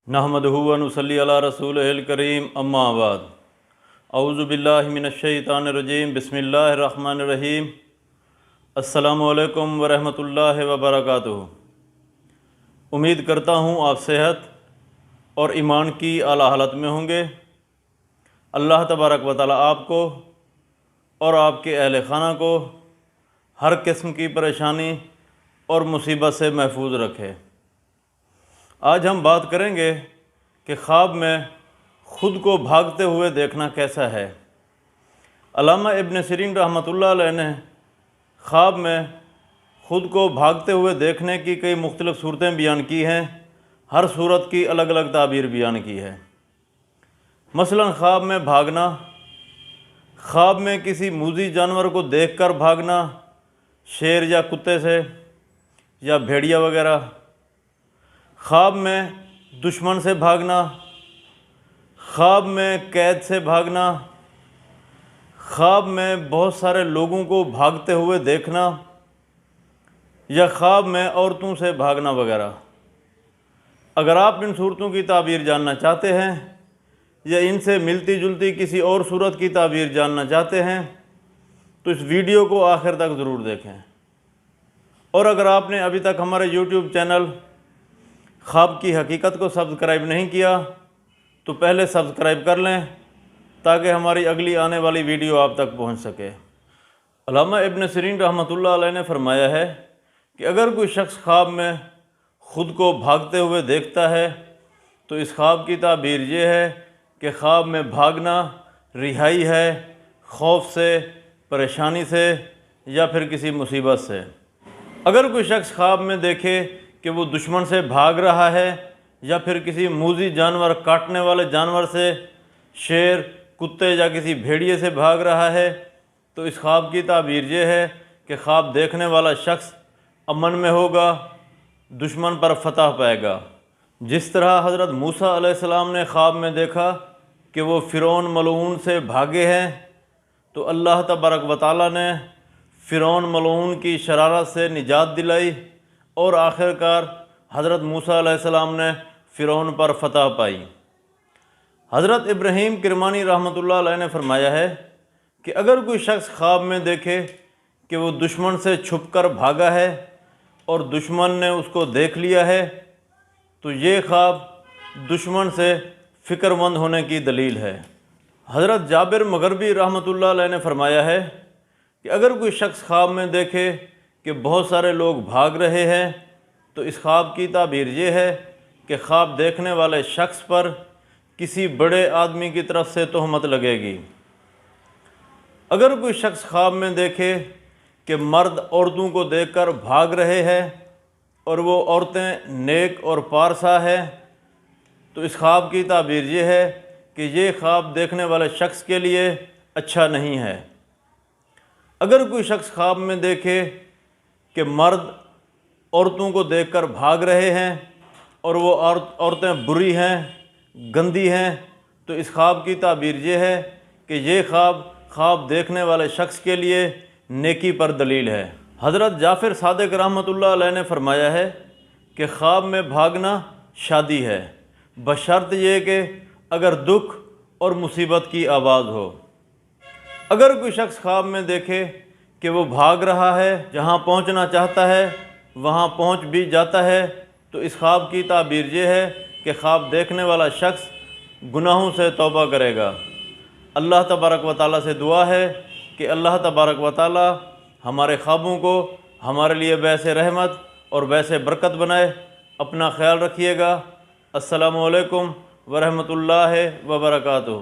نحمدہ و نصلی علی رسولہ الکریم اما بعد اعوذ باللہ من الشیطان الرجیم بسم اللہ الرحمن الرحیم السلام علیکم ورحمۃ اللہ وبرکاتہ۔ امید کرتا ہوں آپ صحت اور ایمان کی اعلیٰ حالت میں ہوں گے۔ اللہ تبارک و تعالیٰ آپ کو اور آپ کے اہل خانہ کو ہر قسم کی پریشانی اور مصیبت سے محفوظ رکھے۔ آج ہم بات کریں گے کہ خواب میں خود کو بھاگتے ہوئے دیکھنا کیسا ہے۔ علامہ ابن سیرین رحمۃ اللہ علیہ نے خواب میں خود کو بھاگتے ہوئے دیکھنے کی کئی مختلف صورتیں بیان کی ہیں۔ ہر صورت کی الگ الگ تعبیر بیان کی ہے۔ مثلا خواب میں بھاگنا، خواب میں کسی موذی جانور کو دیکھ کر بھاگنا، شیر یا کتے سے یا بھیڑیا وغیرہ۔ خواب میں دشمن سے بھاگنا، خواب میں قید سے بھاگنا، خواب میں بہت سارے لوگوں کو بھاگتے ہوئے دیکھنا، یا خواب میں عورتوں سے بھاگنا وغیرہ۔ اگر آپ ان صورتوں کی تعبیر جاننا چاہتے ہیں یا ان سے ملتی جلتی کسی اور صورت کی تعبیر جاننا چاہتے ہیں تو اس ویڈیو کو آخر تک ضرور دیکھیں۔ اور اگر آپ نے ابھی تک ہمارے یوٹیوب چینل خواب کی حقیقت کو سبسکرائب نہیں کیا تو پہلے سبسکرائب کر لیں تاکہ ہماری اگلی آنے والی ویڈیو آپ تک پہنچ سکے۔ علامہ ابن سیرین رحمۃ اللہ علیہ نے فرمایا ہے کہ اگر کوئی شخص خواب میں خود کو بھاگتے ہوئے دیکھتا ہے تو اس خواب کی تعبیر یہ ہے کہ خواب میں بھاگنا رہائی ہے خوف سے، پریشانی سے یا پھر کسی مصیبت سے۔ اگر کوئی شخص خواب میں دیکھے کہ وہ دشمن سے بھاگ رہا ہے یا پھر کسی موذی جانور، کاٹنے والے جانور سے، شیر، کتے یا کسی بھیڑیے سے بھاگ رہا ہے تو اس خواب کی تعبیر یہ ہے کہ خواب دیکھنے والا شخص امن میں ہوگا، دشمن پر فتح پائے گا۔ جس طرح حضرت موسیٰ علیہ السلام نے خواب میں دیکھا کہ وہ فرعون ملعون سے بھاگے ہیں تو اللہ تبارک و تعالیٰ نے فرعون ملعون کی شرارت سے نجات دلائی اور آخر کار حضرت موسیٰ علیہ السلام نے فرعون پر فتح پائی۔ حضرت ابراہیم کرمانی رحمۃ اللہ علیہ نے فرمایا ہے کہ اگر کوئی شخص خواب میں دیکھے کہ وہ دشمن سے چھپ کر بھاگا ہے اور دشمن نے اس کو دیکھ لیا ہے تو یہ خواب دشمن سے فکر مند ہونے کی دلیل ہے۔ حضرت جابر مغربی رحمۃ اللہ علیہ نے فرمایا ہے کہ اگر کوئی شخص خواب میں دیکھے کہ بہت سارے لوگ بھاگ رہے ہیں تو اس خواب کی تعبیر یہ ہے کہ خواب دیکھنے والے شخص پر کسی بڑے آدمی کی طرف سے تہمت لگے گی۔ اگر کوئی شخص خواب میں دیکھے کہ مرد عورتوں کو دیکھ کر بھاگ رہے ہیں اور وہ عورتیں نیک اور پارسا ہیں تو اس خواب کی تعبیر یہ ہے کہ یہ خواب دیکھنے والے شخص کے لیے اچھا نہیں ہے۔ اگر کوئی شخص خواب میں دیکھے کہ مرد عورتوں کو دیکھ کر بھاگ رہے ہیں اور وہ عورتیں بری ہیں، گندی ہیں تو اس خواب کی تعبیر یہ ہے کہ یہ خواب دیکھنے والے شخص کے لیے نیکی پر دلیل ہے۔ حضرت جعفر صادق رحمۃ اللہ علیہ نے فرمایا ہے کہ خواب میں بھاگنا شادی ہے، بشرط یہ کہ اگر دکھ اور مصیبت کی آواز ہو۔ اگر کوئی شخص خواب میں دیکھے کہ وہ بھاگ رہا ہے، جہاں پہنچنا چاہتا ہے وہاں پہنچ بھی جاتا ہے تو اس خواب کی تعبیر یہ ہے کہ خواب دیکھنے والا شخص گناہوں سے توبہ کرے گا۔ اللہ تبارک و تعالیٰ سے دعا ہے کہ اللہ تبارک و تعالیٰ ہمارے خوابوں کو ہمارے لیے باعث رحمت اور باعث برکت بنائے۔ اپنا خیال رکھیے گا۔ السلام علیکم ورحمۃ اللہ وبرکاتہ۔